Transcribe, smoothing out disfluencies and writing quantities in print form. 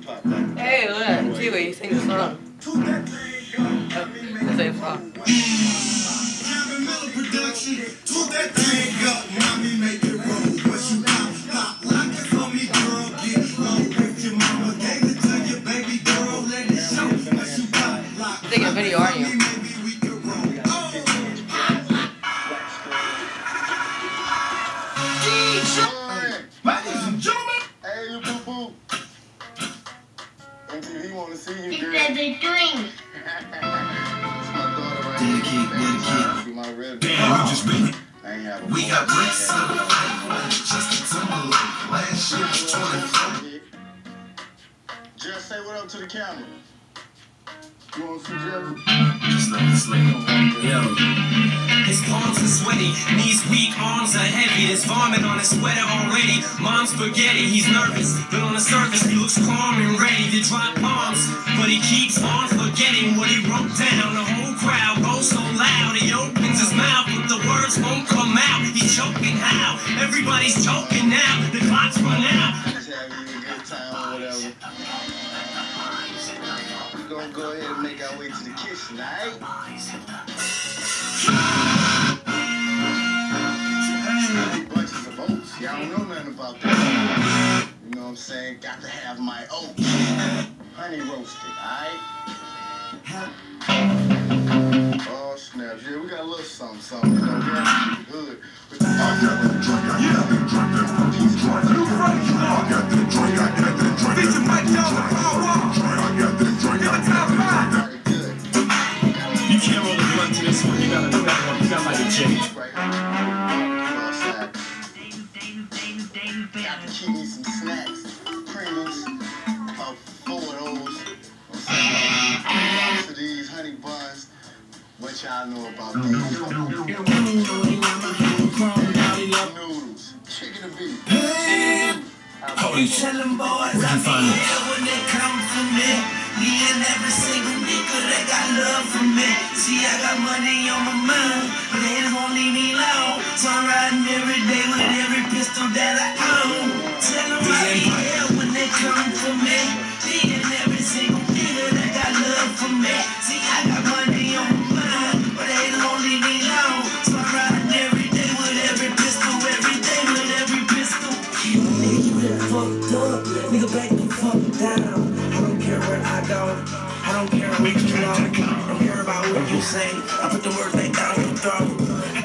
Hey, look at that. T-Way, you sing the song. The same song. You're taking a video, aren't you? Ladies and gentlemen. Hey, you boo-boo. He want to see you, girl. What are they doing? It's my daughter right here. Dedicate. My red. Damn, we just made it. We got bricks up. Justin Timberlake. Last year was 24. Just say what up to the camera. You want some jelly? Just let this lady. Yo. His palms are sweaty, knees weak, arms are heavy. There's vomit on his sweater already. Mom's spaghetti, he's nervous, but on the surface he looks calm and ready to drop bombs. But he keeps on forgetting what he wrote down. The whole crowd goes so loud, he opens his mouth, but the words won't come out. He's choking how? Everybody's choking now. The clock's run out. Just having a good time or whatever. We're gonna go ahead and make our way to the kitchen, alright? Bunches of oats. Y'all don't know nothing about that. You know what I'm saying? Got to have my oats. Honey roasted, alright? Oh, snap. Yeah, we got a little something. You know, we have to keep it hood. I got that drink, I got that drink, I got that drink, I got that drink, I got that drink, I got that drink, I got that Good. You can't roll a blunt to this one. You gotta do that one. You got like a J. Right here. Got to keep me some snacks. Pringles. About 4 of those. Lots of these honey buns. What y'all know about these? Noodles. Chicken and beef. You tell them boys I be here when they come for me. Me and every single nigga that got love for me. See, I got money on my mind, but they won't leave me alone. So I'm riding every day with every pistol that I own. Tell them I be here when they come for me. Me and every single nigga that got love for me. See, I got money on my mind, but they won't leave me alone. So I'm riding every day with every pistol, every day with every pistol. Nigga, you done fucked up. Nigga, back the fuck down. I don't care where I go. I don't care what you know. I don't care about what you say. I put the words back down your throat.